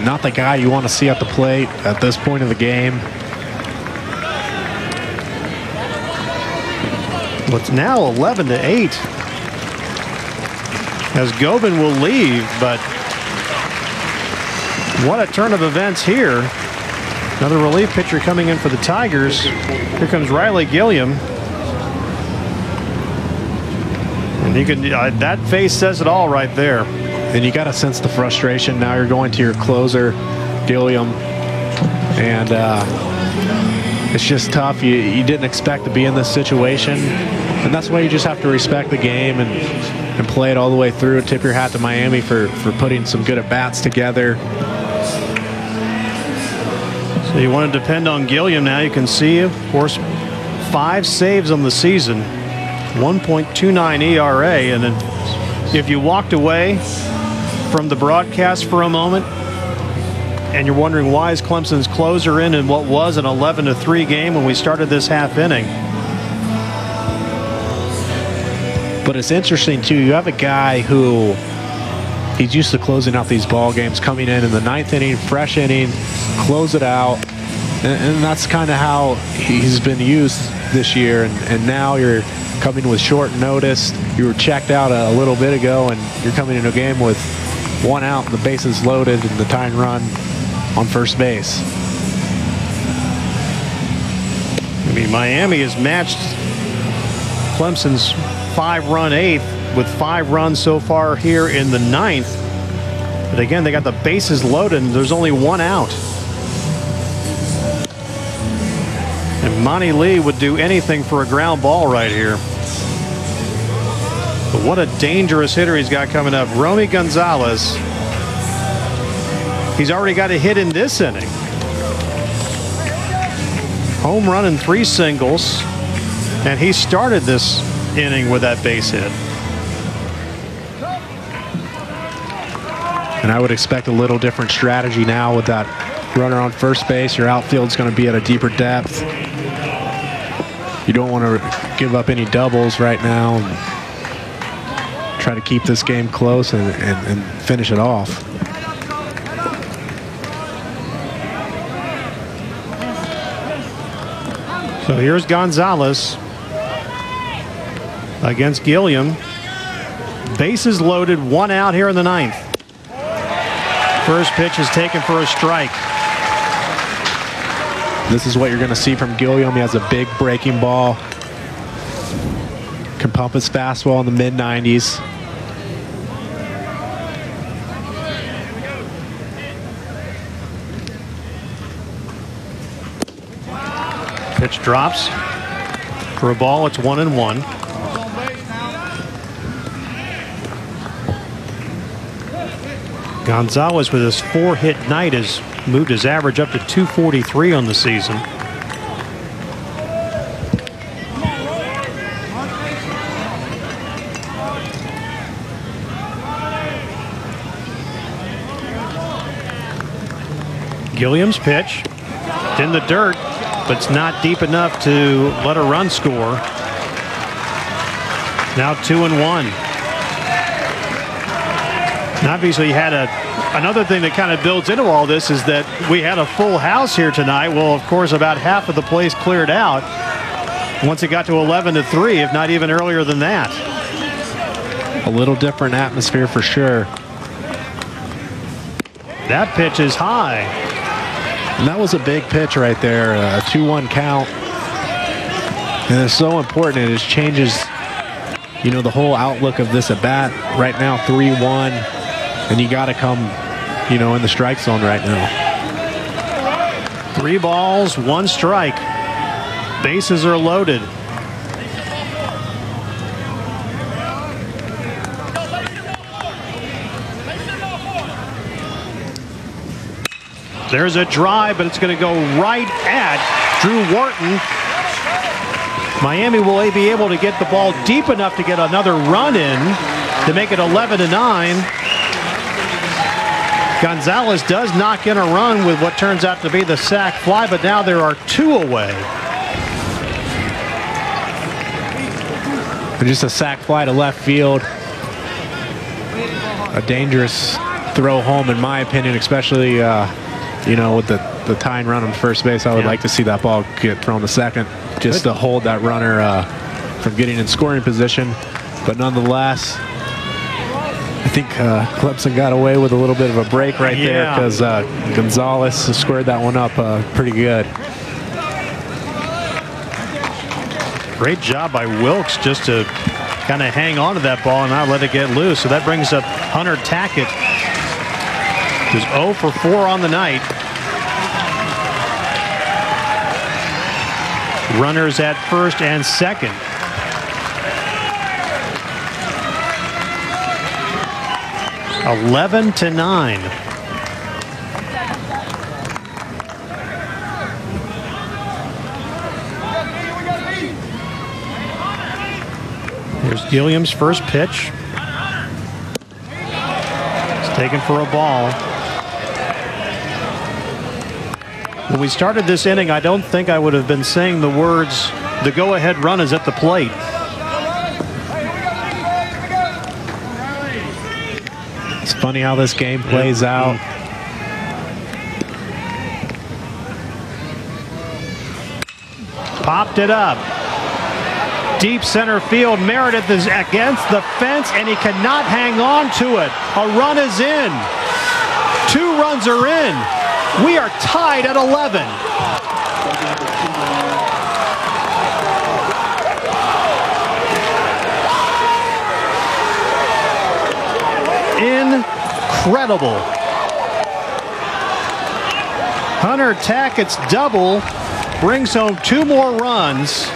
not the guy you want to see at the plate at this point of the game. What's now 11-8. As Gobin will leave, but what a turn of events here. Another relief pitcher coming in for the Tigers. Here comes Riley Gilliam. And you can, that face says it all right there. And you got to sense the frustration. Now you're going to your closer, Gilliam. And it's just tough. You didn't expect to be in this situation. And that's why you just have to respect the game and play it all the way through. Tip your hat to Miami for putting some good at-bats together. So you want to depend on Gilliam now. You can see, of course, 5 saves on the season, 1.29 ERA. And if you walked away from the broadcast for a moment and you're wondering why is Clemson's closer in what was an 11-3 game when we started this half inning. But it's interesting, too. You have a guy who he's used to closing out these ball games, coming in the 9th inning, fresh inning, close it out. And that's kind of how he's been used this year. And now you're coming with short notice. You were checked out a little bit ago, and you're coming into a game with 1 out, and the bases loaded, and the tying run on first base. I mean, Miami has matched Clemson's 5-run 8th with 5 runs so far here in the 9th. But again, they got the bases loaded and there's only 1 out. And Monty Lee would do anything for a ground ball right here. But what a dangerous hitter he's got coming up. Romy Gonzalez. He's already got a hit in this inning. Home run and 3 singles. And he started this inning with that base hit. And I would expect a little different strategy now with that runner on first base. Your outfield's going to be at a deeper depth. You don't want to give up any doubles right now. And try to keep this game close and finish it off. So here's Gonzalez against Gilliam. Bases loaded, 1 out here in the 9th. First pitch is taken for a strike. This is what you're going to see from Gilliam. He has a big breaking ball. Can pump his fastball in the mid-90s. Pitch drops for a ball. It's 1-1. Gonzalez with his 4-hit night has moved his average up to 243 on the season. Gilliam's pitch in the dirt, but it's not deep enough to let a run score. Now 2-1. And obviously, you had another thing that kind of builds into all this is that we had a full house here tonight. Well, of course, about half of the place cleared out once it got to 11-3, if not even earlier than that. A little different atmosphere for sure. That pitch is high. And that was a big pitch right there, a 2-1 count. And it's so important. It just changes, you know, the whole outlook of this at bat. Right now, 3-1. And you got to come, you know, in the strike zone right now. 3 balls, 1 strike. Bases are loaded. There's a drive, but it's going to go right at Drew Wharton. Miami will be able to get the ball deep enough to get another run in to make it 11-9. Gonzalez does knock in a run with what turns out to be the sac fly, but now there are 2 away. And just a sac fly to left field. A dangerous throw home, in my opinion, especially you know, with the tying run on first base. I would like to see that ball get thrown to second, just to hold that runner from getting in scoring position. But nonetheless, I think Clemson got away with a little bit of a break right there, because Gonzalez squared that one up pretty good. Great job by Wilkes just to kind of hang on to that ball and not let it get loose. So that brings up Hunter Tackett, who's 0 for 4 on the night. Runners at first and second. (11-9). Here's Gilliam's first pitch. It's taken for a ball. When we started this inning, I don't think I would have been saying the words, "The go-ahead run is at the plate." It's funny how this game plays out. Popped it up. Deep center field. Meredith is against the fence, and he cannot hang on to it. A run is in. 2 runs are in. We are tied at 11. Incredible. Hunter Tackett's double brings home 2 more runs.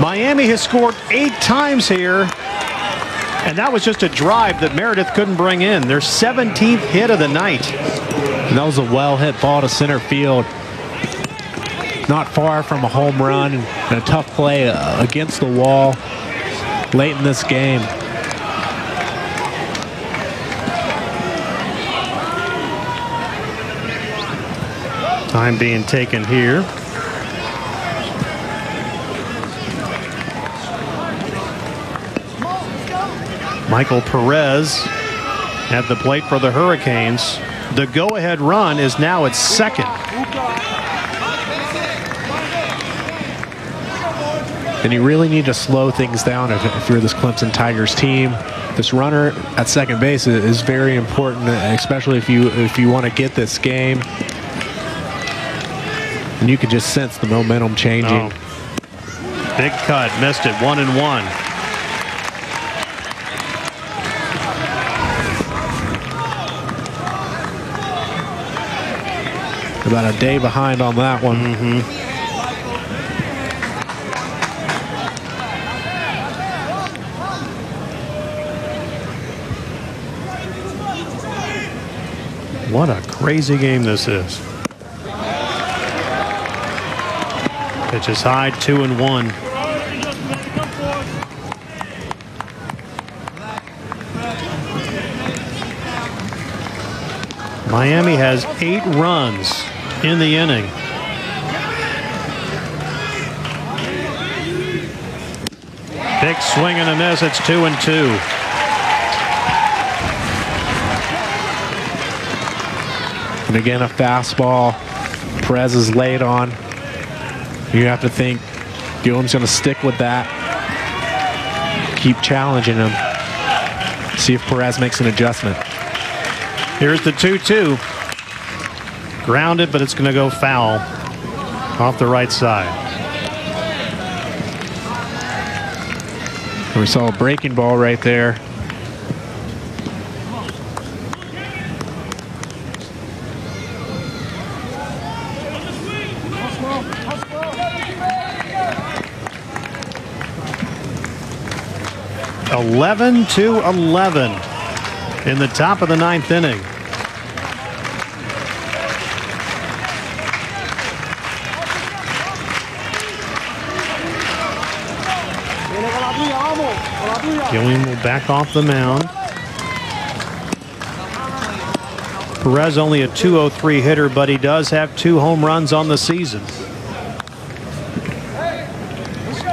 Miami has scored 8 times here, and that was just a drive that Meredith couldn't bring in. Their 17th hit of the night. And that was a well-hit ball to center field. Not far from a home run, and a tough play against the wall late in this game. Time being taken here. Michael Perez at the plate for the Hurricanes. The go-ahead run is now at second. And you really need to slow things down if you're this Clemson Tigers team. This runner at second base is very important, especially if you want to get this game. And you can just sense the momentum changing. Oh. Big cut, missed it, 1-1. About a day behind on that one. What a crazy game this is. Pitch is high, 2-1. Miami has 8 runs in the inning. Big swing and a miss. It's 2-2. And again, a fastball. Perez is laid on. You have to think Gilliam's going to stick with that. Keep challenging him. See if Perez makes an adjustment. Here's the 2-2. Grounded, but it's going to go foul off the right side. We saw a breaking ball right there. (11-11) in the top of the 9th inning. Gilliam will back off the mound. Perez only a .203 hitter, but he does have 2 home runs on the season.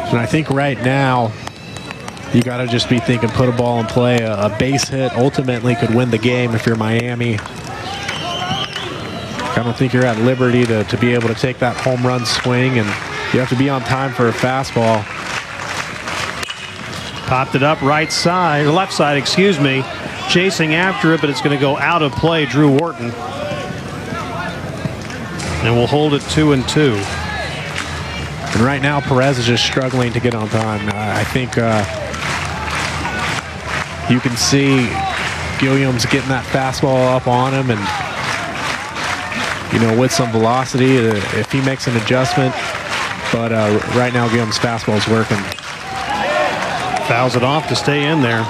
And I think right now You got to just be thinking, put a ball in play. A base hit ultimately could win the game if you're Miami. I don't think you're at liberty to be able to take that home run swing, and you have to be on time for a fastball. Popped it up right side, or left side, excuse me. Chasing after it, but it's going to go out of play, Drew Wharton. And we'll hold it 2-2. And right now, Perez is just struggling to get on time. I think you can see Gilliam's getting that fastball up on him, and with some velocity if he makes an adjustment. But right now, Gilliam's fastball is working. Fouls it off to stay in there.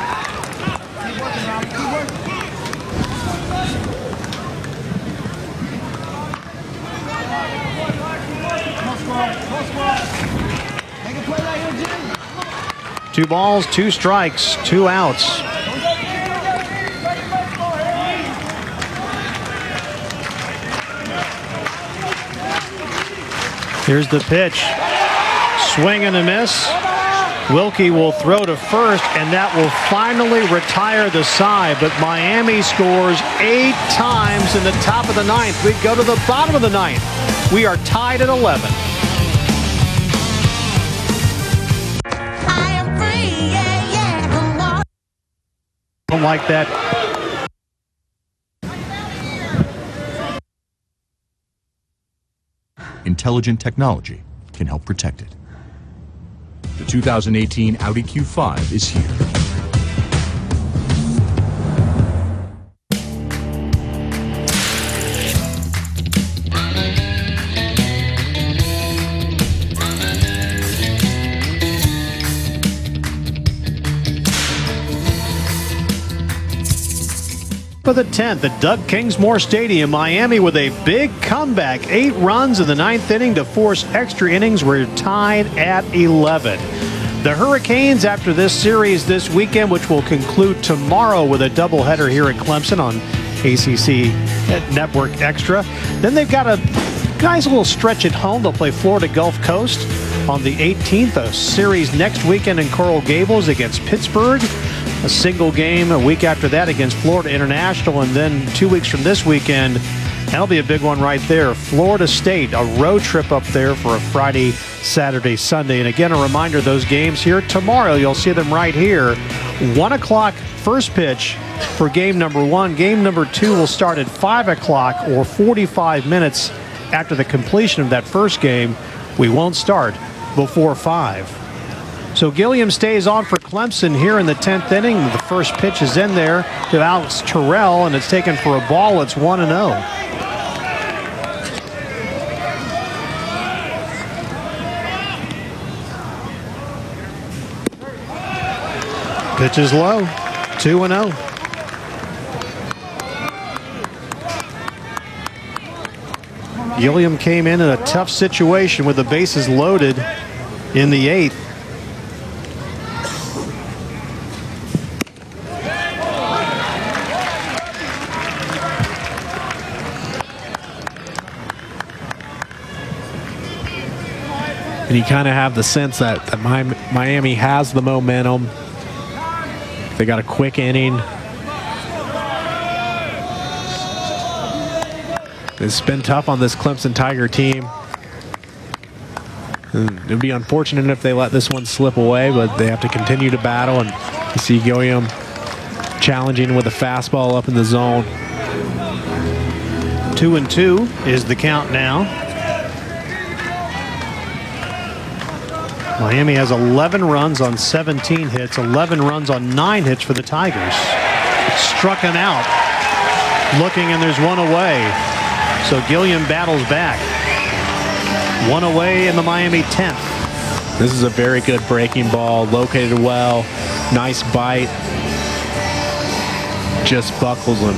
Two balls, 2 strikes, 2 outs. Here's the pitch. Swing and a miss. Wilkie will throw to first, and that will finally retire the side. But Miami scores 8 times in the top of the 9th. We go to the bottom of the 9th. We are tied at 11. Like that. Intelligent technology can help protect it. The 2018 Audi Q5 is here. For the 10th at Doug Kingsmore Stadium, Miami with a big comeback. 8 runs in the 9th inning to force extra innings. We're tied at 11. The Hurricanes, after this series this weekend, which will conclude tomorrow with a doubleheader here at Clemson on ACC Network Extra. Then they've got a nice little stretch at home. They'll play Florida Gulf Coast on the 18th. A series next weekend in Coral Gables against Pittsburgh. A single game a week after that against Florida International, and then 2 weeks from this weekend, that'll be a big one right there. Florida State, a road trip up there for a Friday, Saturday, Sunday. And again, a reminder, those games here tomorrow, you'll see them right here. 1 o'clock first pitch for game number 1. Game number 2 will start at 5 o'clock or 45 minutes after the completion of that first game. We won't start before 5. So Gilliam stays on for Clemson here in the 10th inning. The first pitch is in there to Alex Terrell, and it's taken for a ball. It's 1-0. Pitch is low. 2-0. Gilliam came in a tough situation with the bases loaded in the 8th. And you kind of have the sense that Miami has the momentum. They got a quick inning. It's been tough on this Clemson Tiger team. It would be unfortunate if they let this one slip away, but they have to continue to battle. And you see Gilliam challenging with a fastball up in the zone. 2-2 is the count now. Miami has 11 runs on 17 hits, 11 runs on 9 hits for the Tigers. Struck him out. Looking, and there's one away. So Gilliam battles back. One away in the Miami 10th. This is a very good breaking ball, located well, nice bite. Just buckles him.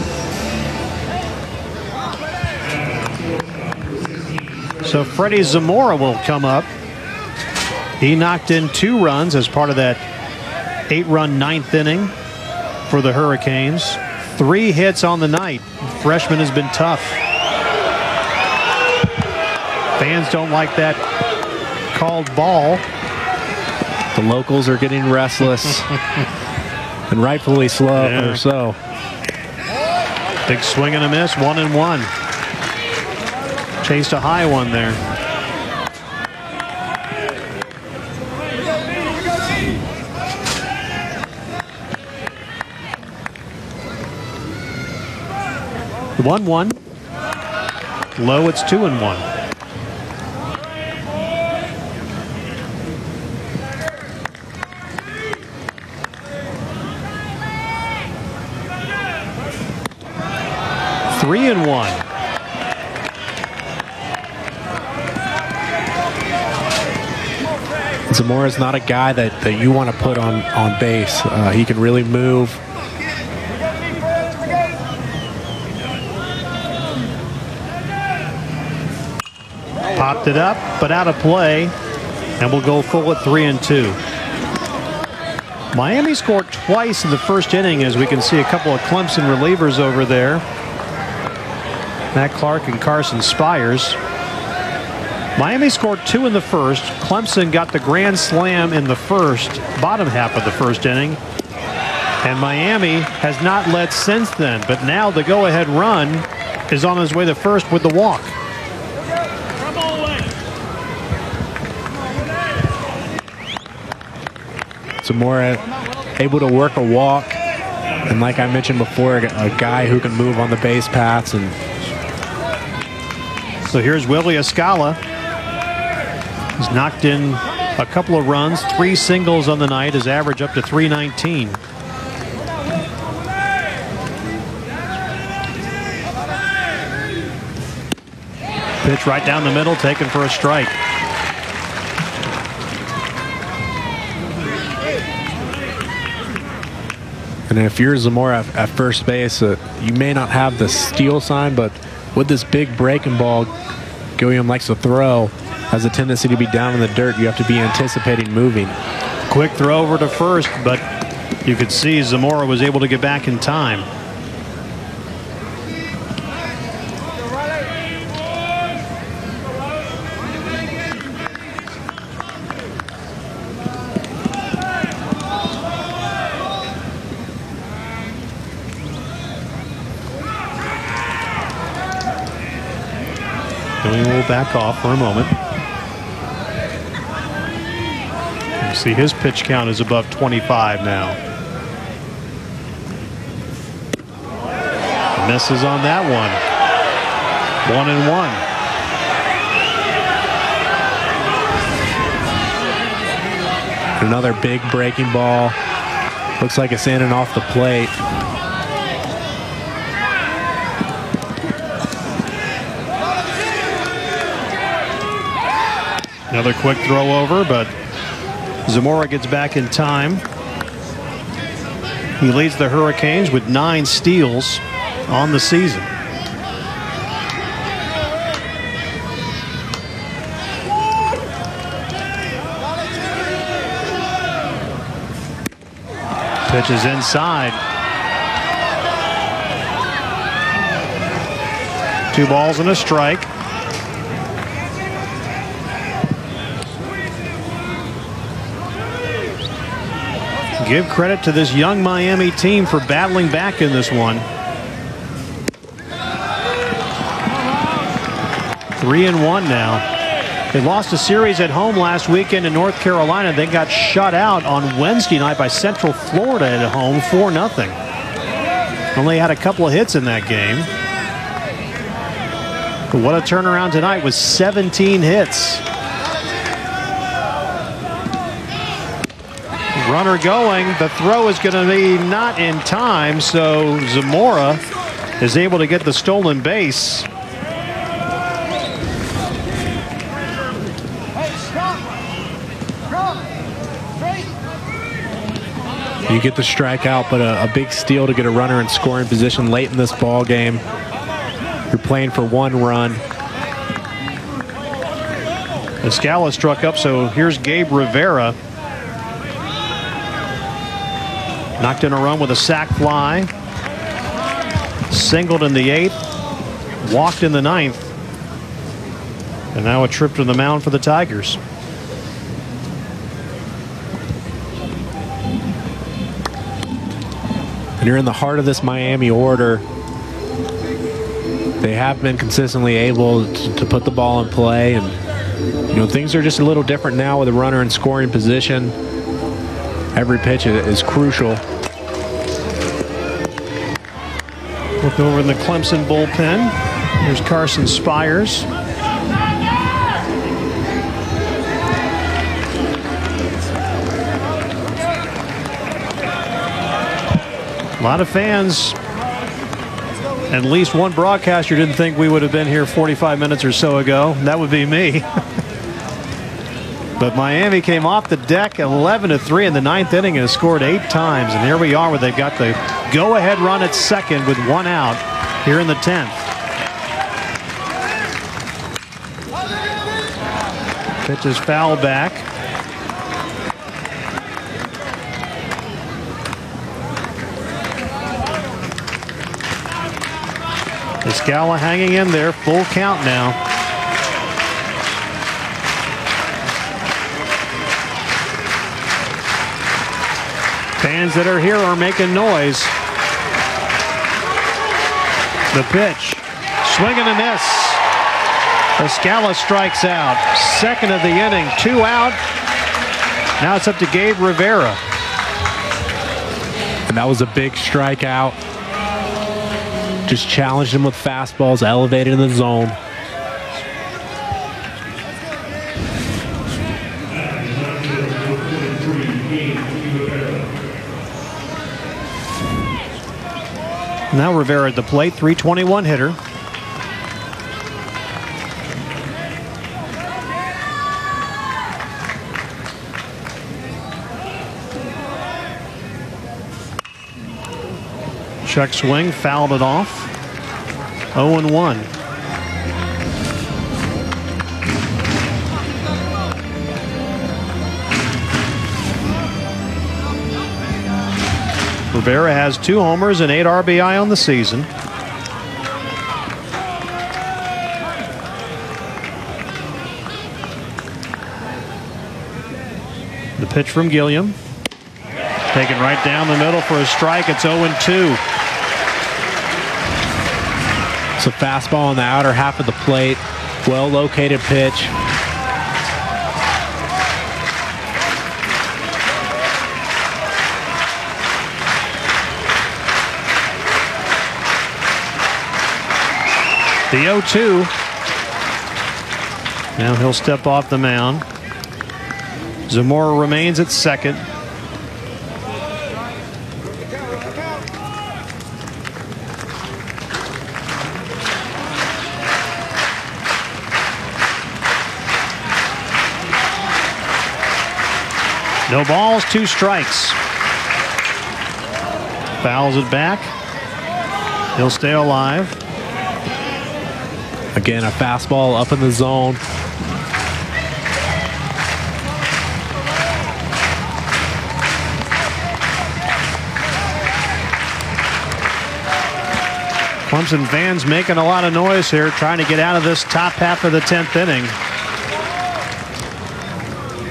So Freddie Zamora will come up. He knocked in 2 runs as part of that 8-run 9th inning for the Hurricanes. 3 hits on the night. The freshman has been tough. Fans don't like that called ball. The locals are getting restless, and rightfully slow, or so. Big swing and a miss, 1-1. Chased a high one there. The 1-1. Low, it's 2-1. Three and one. Zamora's not a guy that you want to put on base. He can really move. Popped it up, but out of play, and we'll go full at 3-2. Miami scored twice in the first inning, as we can see a couple of Clemson relievers over there. Matt Clark and Carson Spires. Miami scored 2 in the first. Clemson got the grand slam in the first, bottom half of the first inning. And Miami has not led since then. But now the go-ahead run is on his way to first with the walk. Zamora able to work a walk. And like I mentioned before, a guy who can move on the base paths. And so here's Willy Escala. He's knocked in a couple of runs, 3 singles on the night, his average up to 319. Pitch right down the middle, taken for a strike. And if you're Zamora at first base, you may not have the steal sign, but with this big breaking ball Gilliam likes to throw, has a tendency to be down in the dirt. You have to be anticipating moving. Quick throw over to first, but you could see Zamora was able to get back in time. Gilliam will back off for a moment. You see his pitch count is above 25 now. Misses on that one. 1-1. Another big breaking ball. Looks like it's in and off the plate. Another quick throw over, but Zamora gets back in time. He leads the Hurricanes with 9 steals on the season. Pitch is inside. 2 balls and a strike. Give credit to this young Miami team for battling back in this one. 3-1 now. They lost a series at home last weekend in North Carolina. They got shut out on Wednesday night by Central Florida at home, 4-0. Only had a couple of hits in that game. But what a turnaround tonight with 17 hits. Runner going. The throw is going to be not in time, so Zamora is able to get the stolen base. You get the strikeout, but a big steal to get a runner in scoring position late in this ball game. You're playing for 1 run. Escala struck up, so here's Gabe Rivera. Knocked in a run with a sac fly. Singled in the 8th. Walked in the 9th. And now a trip to the mound for the Tigers. And you're in the heart of this Miami order. They have been consistently able to put the ball in play, and things are just a little different now with a runner in scoring position. Every pitch is crucial. Look over in the Clemson bullpen. There's Carson Spires. A lot of fans, at least one broadcaster didn't think we would have been here 45 minutes or so ago. That would be me. But Miami came off the deck 11-3 in the ninth inning and has scored 8 times. And here we are where they've got the go-ahead run at second with 1 out here in the 10th. Pitch is foul back. Escala hanging in there, full count now. Fans that are here are making noise. The pitch, swing and a miss. Escala strikes out. Second of the inning, 2 out. Now it's up to Gabe Rivera. And that was a big strikeout. Just challenged him with fastballs, elevated in the zone. Now Rivera at the plate, .321 hitter. Check swing, fouled it off. 0-1. Rivera has 2 homers and 8 RBI on the season. The pitch from Gilliam. Taken right down the middle for a strike. It's 0-2. It's a fastball on the outer half of the plate. Well-located pitch. The 0-2. Now he'll step off the mound. Zamora remains at second. No balls, 2 strikes. Fouls it back. He'll stay alive. Again, a fastball up in the zone. Clemson fans making a lot of noise here, trying to get out of this top half of the 10th inning.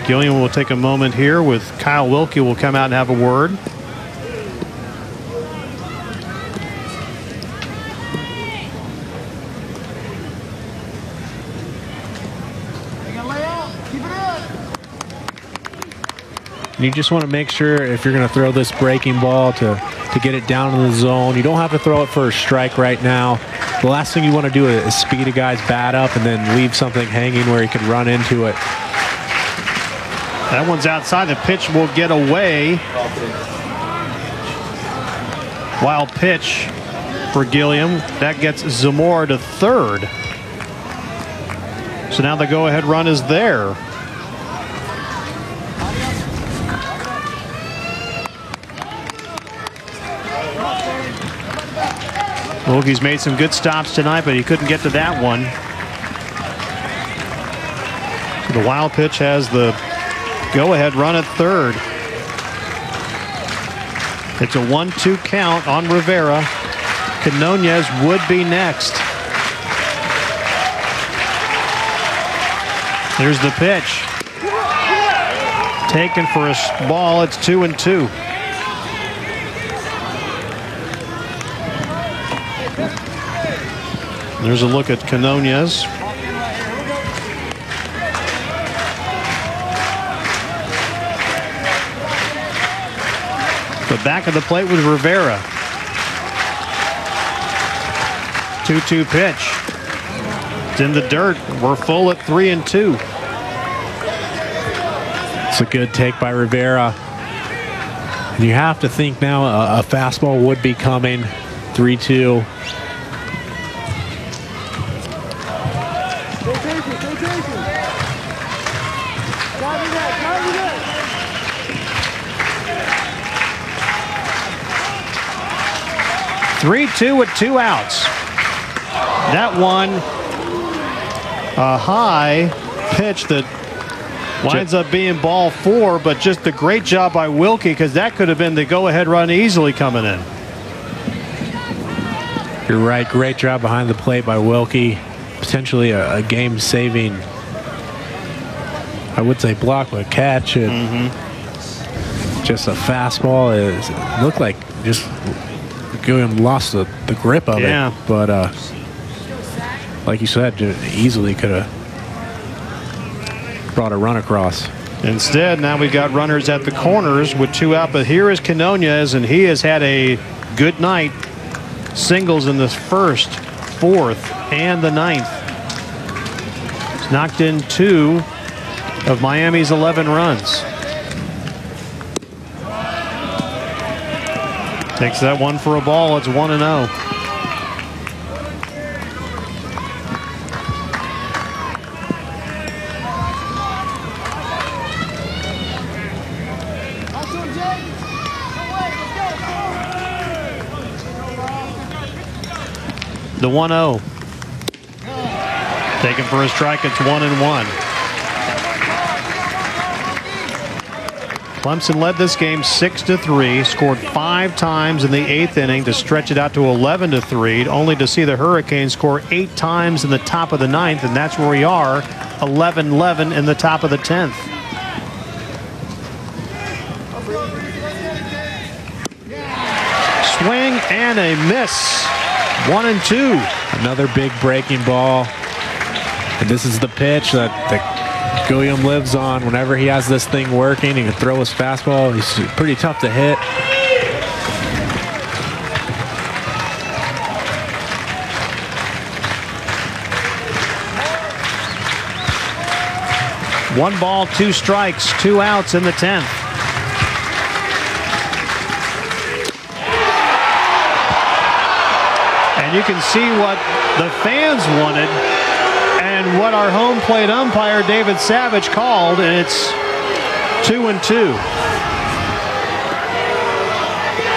Gilliam will take a moment here with Kyle Wilkie will come out and have a word. You just want to make sure if you're going to throw this breaking ball to get it down in the zone. You don't have to throw it for a strike right now. The last thing you want to do is speed a guy's bat up and then leave something hanging where he can run into it. That one's outside. The pitch will get away. Wild pitch for Gilliam. That gets Zamora to third. So now the go-ahead run is there. Wilkie's made some good stops tonight, but he couldn't get to that one. So the wild pitch has the go-ahead run at third. It's a 1-2 count on Rivera. Quinones would be next. There's the pitch. Taken for a ball. It's 2-2. There's a look at Canonez. The back of the plate was Rivera. 2-2 pitch. It's in the dirt. We're full at 3-2. It's a good take by Rivera. And you have to think now a fastball would be coming. 3-2. (3-2) with 2 outs. That one, a high pitch that winds up being ball 4, but just a great job by Wilkie, because that could have been the go-ahead run easily coming in. You're right. Great job behind the plate by Wilkie. Potentially a game-saving, I would say, block, but catch. Just a fastball. It looked like just Gilliam lost the grip of it. But like you said, easily could have brought a run across. Instead, now we've got runners at the corners with 2 out. But here is Canonez, and he has had a good night. Singles in the 1st, 4th, and the 9th. He's knocked in 2 of Miami's 11 runs. Takes that one for a ball. It's 1-0. The 1-0. Taken for a strike. It's 1-1. Clemson led this game 6-3, scored 5 times in the 8th inning to stretch it out to 11-3, only to see the Hurricanes score 8 times in the top of the 9th, and that's where we are, 11-11 in the top of the 10th. Swing and a miss. 1-2. Another big breaking ball. And this is the pitch that Gilliam lives on. Whenever he has this thing working, he can throw his fastball. He's pretty tough to hit. One ball, 2 strikes, 2 outs in the 10th. And you can see what the fans wanted and what our home plate umpire David Savage called, and it's 2-2.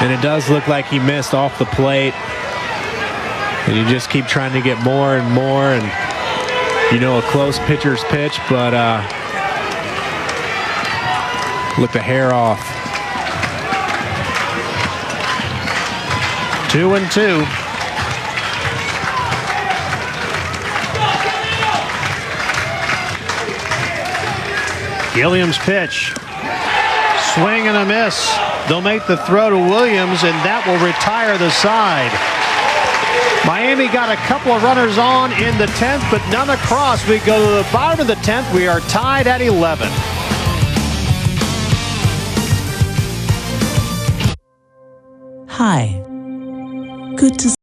And it does look like he missed off the plate. And you just keep trying to get more and more, and you know, a close pitcher's pitch, but look the hair off. 2-2. Gilliam's pitch. Swing and a miss. They'll make the throw to Williams, and that will retire the side. Miami got a couple of runners on in the 10th, but none across. We go to the bottom of the 10th. We are tied at 11. Hi. Good to